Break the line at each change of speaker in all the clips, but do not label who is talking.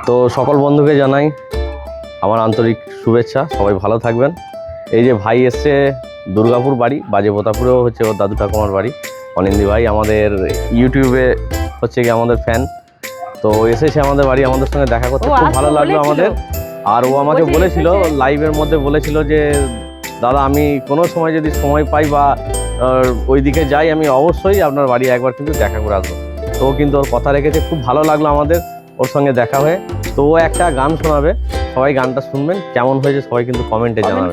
তো সকল বন্ধুকে জানাই আমার আন্তরিক শুভেচ্ছা, সবাই ভালো থাকবেন। এই যে ভাই এসছে দুর্গাপুর বাড়ি, বাজে প্রতাপুরেও হচ্ছে ওর দাদু ঠাকুমার বাড়ি। অনিন্দি ভাই আমাদের ইউটিউবে হচ্ছে কি আমাদের ফ্যান, তো এসেছে আমাদের বাড়ি আমাদের সঙ্গে দেখা করতে, খুব ভালো লাগলো আমাদের। আর ও আমাকে বলেছিল লাইভের মধ্যে বলেছিল যে দাদা আমি কোনো সময় যদি সময় পাই বা ওই দিকে যাই আমি অবশ্যই আপনার বাড়ি একবার কিন্তু দেখা করে আসবো। তো ও কিন্তু ওর কথা রেখেছে, খুব ভালো লাগলো আমাদের ওর সঙ্গে দেখা হয়ে। তো ও একটা গান শোনাবে, সবাই গানটা শুনবেন, কেমন হয়েছে সবাই কিন্তু কমেন্টে
জানাবেন।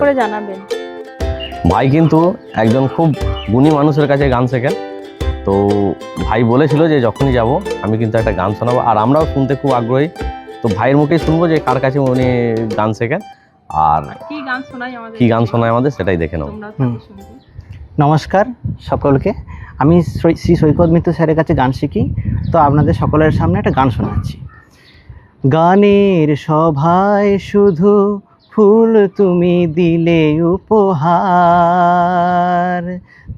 ভাই কিন্তু একজন খুব গুণী মানুষের কাছে গান শেখেন। তো ভাই বলেছিল যে যখনই যাব আমি কিন্তু একটা গান শোনাবো, আর আমরাও শুনতে খুব আগ্রহী। তো ভাইয়ের মুখেই শুনবো যে কার কাছে উনি গান শেখেন আর কি গান শোনায় আমাদের সেটাই দেখে নেব।
নমস্কার সকলকে, আমি শ্রী সৈকত মিত্র স্যারের কাছে গান শিখি। তো আপনাদের সকলের সামনে একটা গান শোনাচ্ছি। গানের সভায় শুধু ফুল তুমি দিলে উপহার,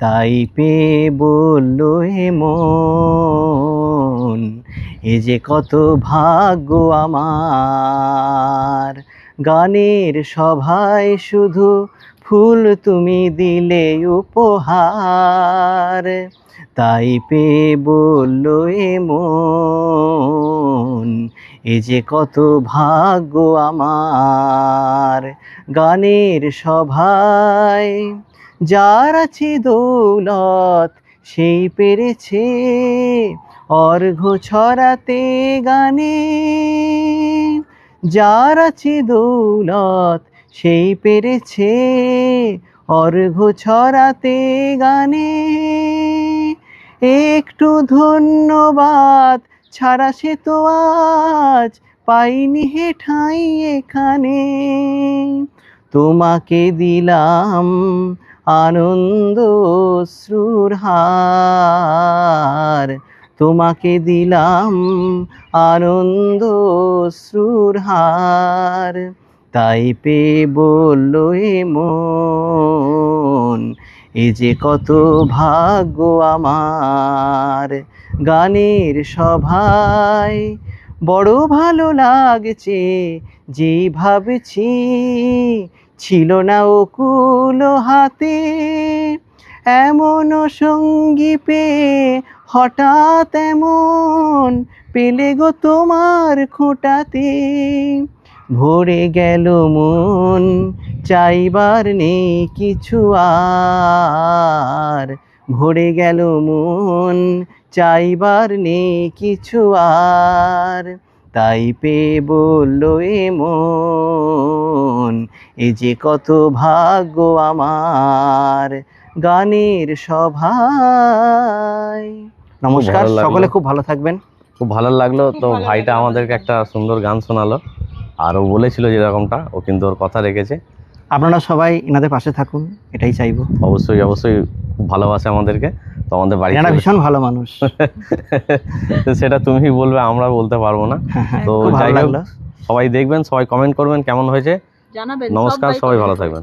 তাই পেয়ে বলল হে মন এ যে কত ভাগ্য আমার। গানের সভায় শুধু ফুল তুমি দিলে উপহার, তাই পেয়ে বলল এ মন এ যে কত ভাগ্য আমার। গানের সভায় যার আছে দৌলত সেই পেরেছে অর্ঘ্য ছড়াতে গানে, যার আছে দৌলত সেই পেরেছে অর্ঘ্য ছড়াতে গানে। একটু ধন্যবাদ ছাড়া সে তো আজ পাইনি হে ঠাঁই এখানে। তোমাকে দিলাম আনন্দ অশ্রুর হার, তোমাকে দিলাম আনন্দ অশ্রুর হার, তাই পেয়ে বলল এ মন এ যে কত ভাগ্য আমার। গানের সভায় বড় ভালো লাগছে যে ভাবছি ছিল না ওকুল হাতে, এমন সঙ্গী পেয়ে হঠাৎ এমন পেলে গো তোমার খোঁটাতে। ভরে গেল মন চাইবার নেই কিছু আর, ভরে গেল মন চাইবার নেই কিছু আর, তাই পেয়ে বলল এ মন এ যে কত ভাগ্য আমার। গানের সভায় নমস্কার, সকলে খুব ভালো থাকবেন।
খুব ভালো লাগলো। তো ভাইটা আমাদেরকে একটা সুন্দর গান শোনালো, আর ও বলেছিল যেরকমটা, ও কিন্তু ওর কথা রেখেছে।
আপনারা সবাই এনাদের পাশে থাকুন, এটাই চাইবো।
অবশ্যই অবশ্যই, খুব ভালোবাসে আমাদেরকে। তো আমাদের বাড়ি
এনারা ভীষণ ভালো মানুষ।
সেটা তুমি বলবে, আমরা বলতে পারবো না। তো যাই হোক, সবাই দেখবেন, সবাই কমেন্ট করবেন কেমন হয়েছে। নমস্কার, সবাই ভালো থাকবেন।